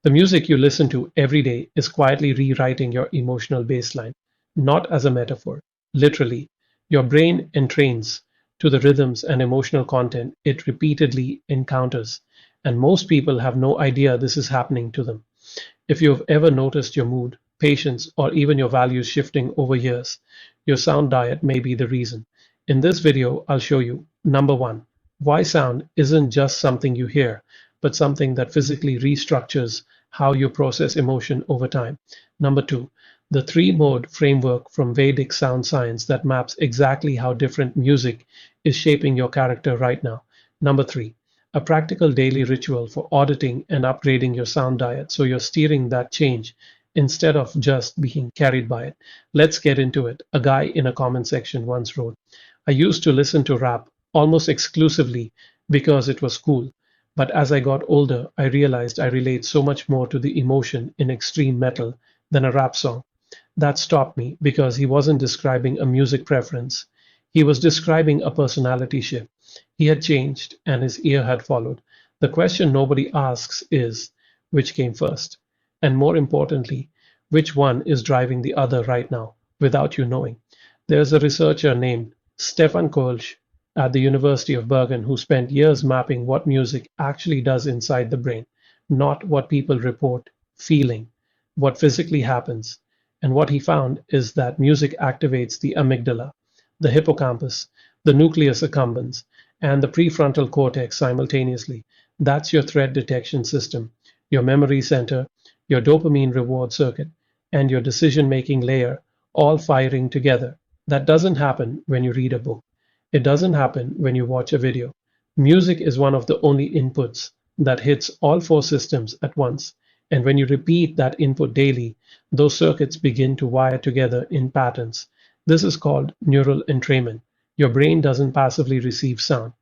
The music you listen to every day is quietly rewriting your emotional baseline, not as a metaphor. Literally, your brain entrains to the rhythms and emotional content it repeatedly encounters, and most people have no idea this is happening to them. If you've ever noticed your mood, patience, or even your values shifting over years, your sound diet may be the reason. In this video, I'll show you number one, why sound isn't just something you hear, but something that physically restructures how you process emotion over time. Number two, the three mode framework from Vedic sound science that maps exactly how different music is shaping your character right now. Number three, a practical daily ritual for auditing and upgrading your sound diet so you're steering that change instead of just being carried by it. Let's get into it. A guy in a comment section once wrote, I used to listen to rap almost exclusively because it was cool. But as I got older, I realized I relate so much more to the emotion in extreme metal than a rap song. That stopped me because he wasn't describing a music preference. He was describing a personality shift. He had changed and his ear had followed. The question nobody asks is which came first? And more importantly, which one is driving the other right now without you knowing? There's a researcher named Stefan Kolsch at the University of Bergen who spent years mapping what music actually does inside the brain, not what people report feeling, what physically happens. And what he found is that music activates the amygdala, the hippocampus, the nucleus accumbens, and the prefrontal cortex simultaneously. That's your threat detection system, your memory center, your dopamine reward circuit, and your decision making layer all firing together. That doesn't happen when you read a book. It doesn't happen when you watch a video. Music is one of the only inputs that hits all four systems at once. And when you repeat that input daily, those circuits begin to wire together in patterns. This is called neural entrainment. Your brain doesn't passively receive sound,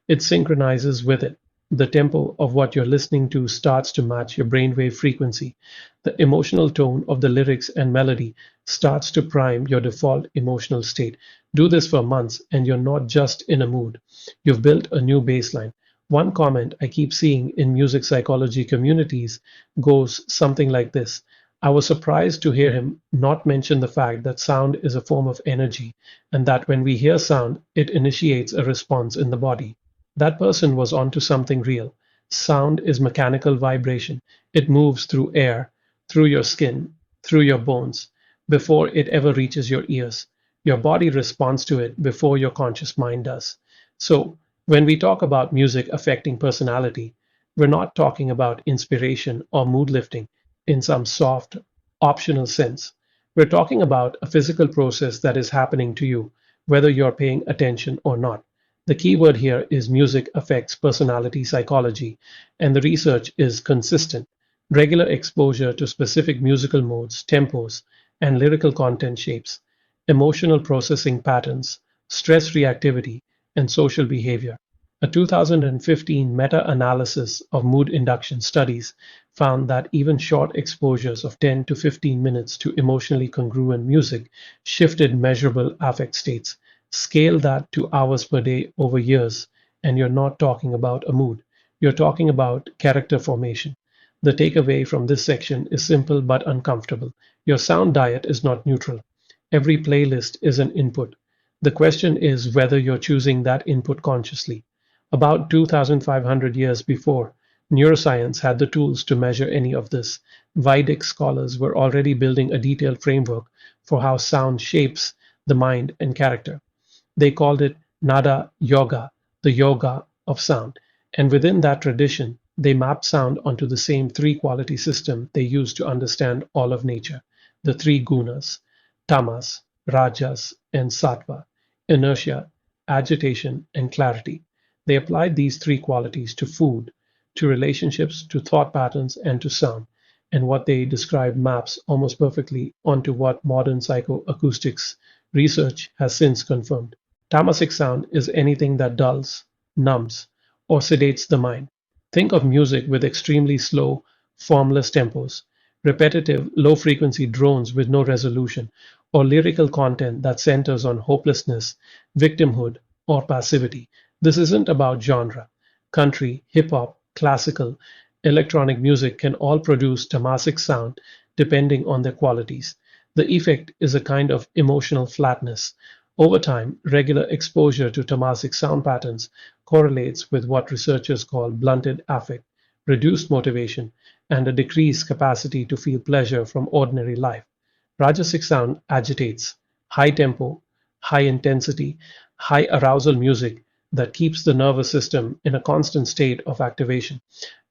it synchronizes with it. The tempo of what you're listening to starts to match your brainwave frequency. The emotional tone of the lyrics and melody starts to prime your default emotional state. Do this for months, and you're not just in a mood. You've built a new baseline. One comment I keep seeing in music psychology communities goes something like this. I was surprised to hear him not mention the fact that sound is a form of energy and that when we hear sound, it initiates a response in the body. That person was onto something real. Sound is mechanical vibration. It moves through air, through your skin, through your bones, before it ever reaches your ears. Your body responds to it before your conscious mind does. So, when we talk about music affecting personality, we're not talking about inspiration or mood lifting in some soft, optional sense. We're talking about a physical process that is happening to you, whether you're paying attention or not. The key word here is music affects personality psychology, and the research is consistent. Regular exposure to specific musical modes, tempos, and lyrical content shapes emotional processing patterns, stress reactivity, and social behavior. A 2015 meta-analysis of mood induction studies found that even short exposures of 10 to 15 minutes to emotionally congruent music shifted measurable affect states. Scale that to hours per day over years, and you're not talking about a mood. You're talking about character formation. The takeaway from this section is simple but uncomfortable. Your sound diet is not neutral. Every playlist is an input. The question is whether you're choosing that input consciously. About 2,500 years before neuroscience had the tools to measure any of this, Vedic scholars were already building a detailed framework for how sound shapes the mind and character. They called it Nada Yoga, the yoga of sound. And within that tradition, they mapped sound onto the same three quality system they used to understand all of nature, the three gunas, tamas, rajas, and sattva, inertia, agitation, and clarity. They applied these three qualities to food, to relationships, to thought patterns, and to sound. And what they described maps almost perfectly onto what modern psychoacoustics research has since confirmed. Tamasic sound is anything that dulls, numbs, or sedates the mind. Think of music with extremely slow, formless tempos, repetitive, low frequency drones with no resolution, or lyrical content that centers on hopelessness, victimhood, or passivity. This isn't about genre. Country, hip hop, classical, electronic music can all produce tamasic sound depending on their qualities. The effect is a kind of emotional flatness. Over time, regular exposure to tamasic sound patterns correlates with what researchers call blunted affect, reduced motivation, and a decreased capacity to feel pleasure from ordinary life. Rajasic sound agitates, high tempo, high intensity, high arousal music that keeps the nervous system in a constant state of activation.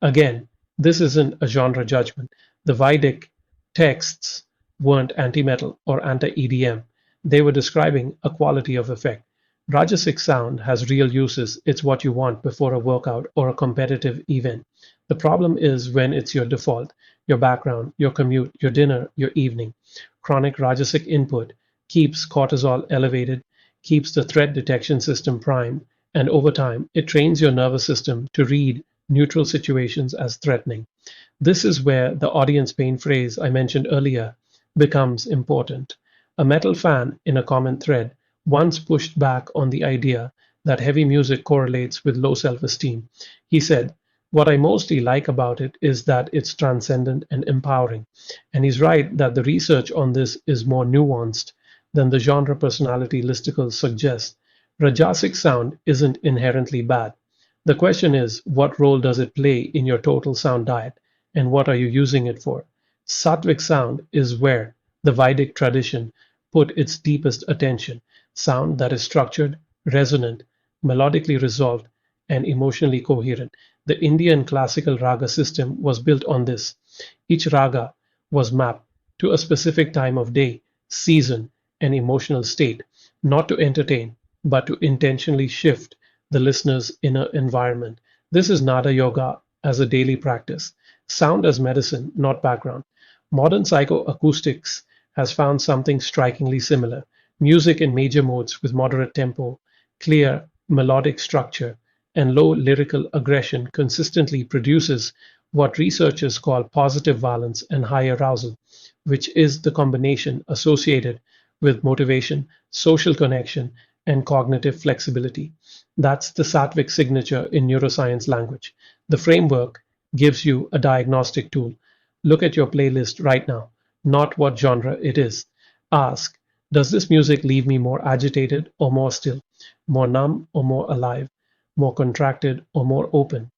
Again, this isn't a genre judgment. The Vedic texts weren't anti-metal or anti-EDM. They were describing a quality of effect. Rajasic sound has real uses. It's what you want before a workout or a competitive event. The problem is when it's your default, your background, your commute, your dinner, your evening. Chronic Rajasic input keeps cortisol elevated, keeps the threat detection system primed, and over time, it trains your nervous system to read neutral situations as threatening. This is where the audience pain phrase I mentioned earlier becomes important. A metal fan in a common thread once pushed back on the idea that heavy music correlates with low self esteem. He said, "What I mostly like about it is that it's transcendent and empowering." And he's right that the research on this is more nuanced than the genre personality listicles suggest. Rajasic sound isn't inherently bad. The question is, what role does it play in your total sound diet, and what are you using it for? Sattvic sound is where the Vedic tradition put its deepest attention, sound that is structured, resonant, melodically resolved, and emotionally coherent. The Indian classical raga system was built on this. Each raga was mapped to a specific time of day, season, and emotional state, not to entertain, but to intentionally shift the listener's inner environment. This is Nada Yoga as a daily practice, sound as medicine, not background. Modern psychoacoustics has found something strikingly similar. Music in major modes with moderate tempo, clear melodic structure, and low lyrical aggression consistently produces what researchers call positive valence and high arousal, which is the combination associated with motivation, social connection, and cognitive flexibility. That's the Sattvic signature in neuroscience language. The framework gives you a diagnostic tool. Look at your playlist right now, not what genre it is. Ask, does this music leave me more agitated or more still, more numb or more alive, more contracted or more open?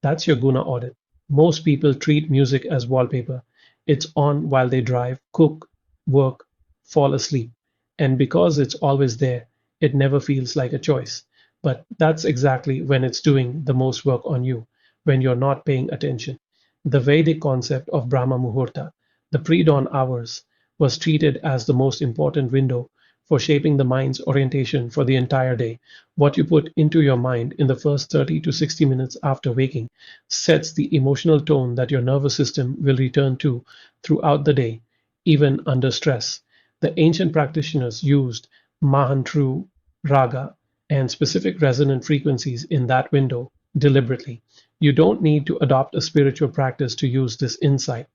That's your guna audit. Most people treat music as wallpaper. It's on while they drive, cook, work, fall asleep. And because it's always there, it never feels like a choice. But that's exactly when it's doing the most work on you, when you're not paying attention. The Vedic concept of Brahma Muhurta, the pre dawn hours, was treated as the most important window for shaping the mind's orientation for the entire day. What you put into your mind in the first 30 to 60 minutes after waking sets the emotional tone that your nervous system will return to throughout the day, even under stress. The ancient practitioners used Mahantru raga and specific resonant frequencies in that window deliberately. You don't need to adopt a spiritual practice to use this insight.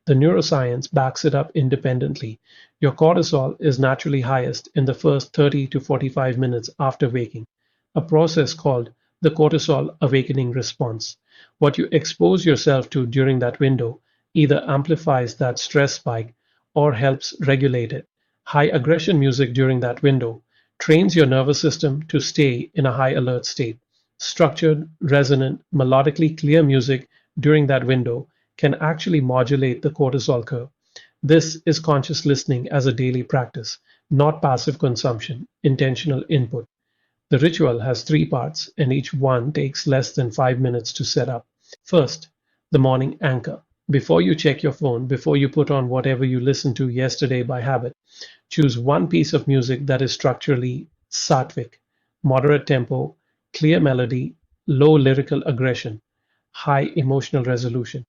The neuroscience backs it up independently. Your cortisol is naturally highest in the first 30 to 45 minutes after waking, a process called the cortisol awakening response. What you expose yourself to during that window either amplifies that stress spike or helps regulate it. High aggression music during that window trains your nervous system to stay in a high alert state. Structured, resonant, melodically clear music during that window can actually modulate the cortisol curve. This is conscious listening as a daily practice, not passive consumption, intentional input. The ritual has three parts, and each one takes less than 5 minutes to set up. First, the morning anchor. Before you check your phone, before you put on whatever you listened to yesterday by habit, choose one piece of music that is structurally sattvic, moderate tempo, clear melody, low lyrical aggression, high emotional resolution.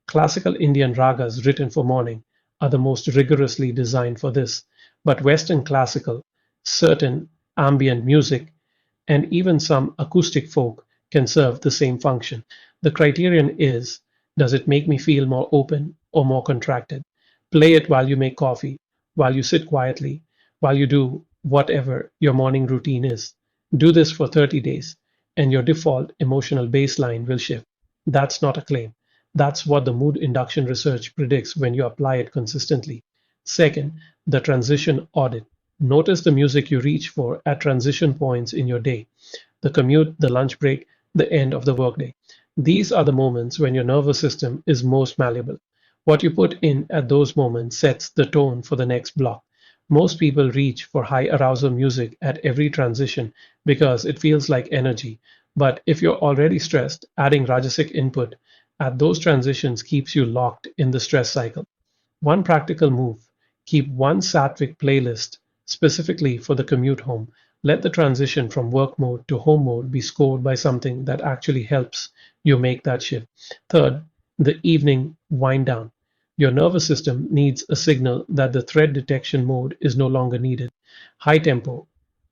Classical Indian ragas written for morning are the most rigorously designed for this, but Western classical, certain ambient music, and even some acoustic folk can serve the same function. The criterion is, does it make me feel more open or more contracted? Play it while you make coffee, while you sit quietly, while you do whatever your morning routine is. Do this for 30 days, and your default emotional baseline will shift. That's not a claim. That's what the mood induction research predicts when you apply it consistently. Second, the transition audit. Notice the music you reach for at transition points in your day: the commute, the lunch break, the end of the workday. These are the moments when your nervous system is most malleable. What you put in at those moments sets the tone for the next block. Most people reach for high arousal music at every transition because it feels like energy. But if you're already stressed, adding Rajasic input at those transitions keeps you locked in the stress cycle. One practical move: keep one Sattvic playlist specifically for the commute home. Let the transition from work mode to home mode be scored by something that actually helps you make that shift. Third, the evening wind down. Your nervous system needs a signal that the threat detection mode is no longer needed. High tempo,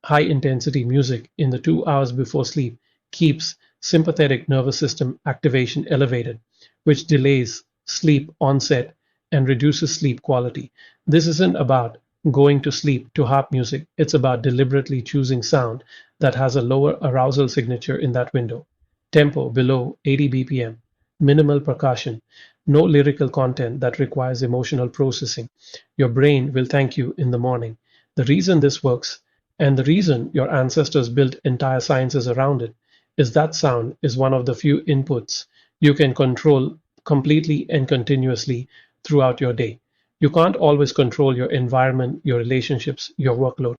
high intensity music in the 2 hours before sleep keeps sympathetic nervous system activation elevated, which delays sleep onset and reduces sleep quality. This isn't about going to sleep to harp music, it's about deliberately choosing sound that has a lower arousal signature in that window. Tempo below 80 BPM, minimal percussion, no lyrical content that requires emotional processing. Your brain will thank you in the morning. The reason this works, and the reason your ancestors built entire sciences around it, is that sound is one of the few inputs you can control completely and continuously throughout your day. You can't always control your environment, your relationships, your workload,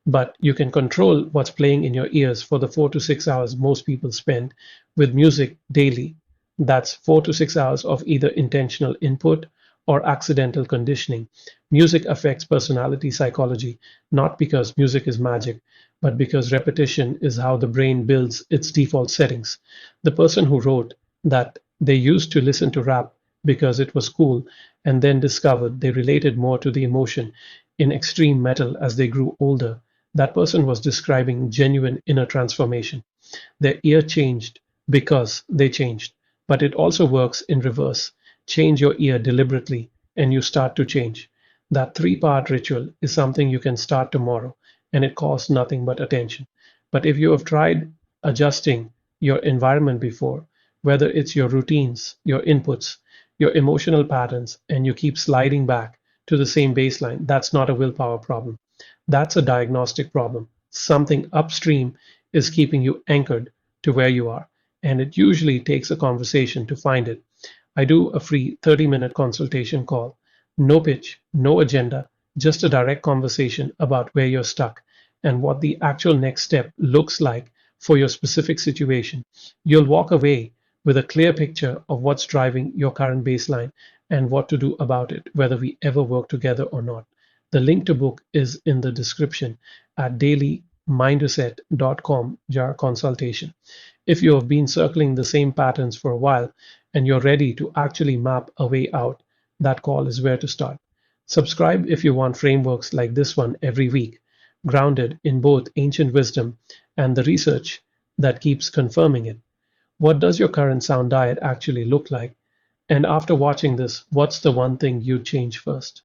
but you can control what's playing in your ears for the 4 to 6 hours most people spend with music daily. That's 4 to 6 hours of either intentional input or accidental conditioning. Music affects personality psychology, not because music is magic, but because repetition is how the brain builds its default settings. The person who wrote that they used to listen to rap because it was cool and then discovered they related more to the emotion in extreme metal as they grew older, that person was describing genuine inner transformation. Their ear changed because they changed. But it also works in reverse. Change your ear deliberately, and you start to change. That three-part ritual is something you can start tomorrow, and it costs nothing but attention. But if you have tried adjusting your environment before, whether it's your routines, your inputs, your emotional patterns, and you keep sliding back to the same baseline, that's not a willpower problem. That's a diagnostic problem. Something upstream is keeping you anchored to where you are, and it usually takes a conversation to find it. I do a free 30-minute consultation call. No pitch, no agenda, just a direct conversation about where you're stuck and what the actual next step looks like for your specific situation. You'll walk away with a clear picture of what's driving your current baseline and what to do about it, whether we ever work together or not. The link to book is in the description at dailymindreset.com jar consultation. If you have been circling the same patterns for a while and you're ready to actually map a way out, that call is where to start. Subscribe if you want frameworks like this one every week, grounded in both ancient wisdom and the research that keeps confirming it. What does your current sound diet actually look like? And after watching this, what's the one thing you'd change first?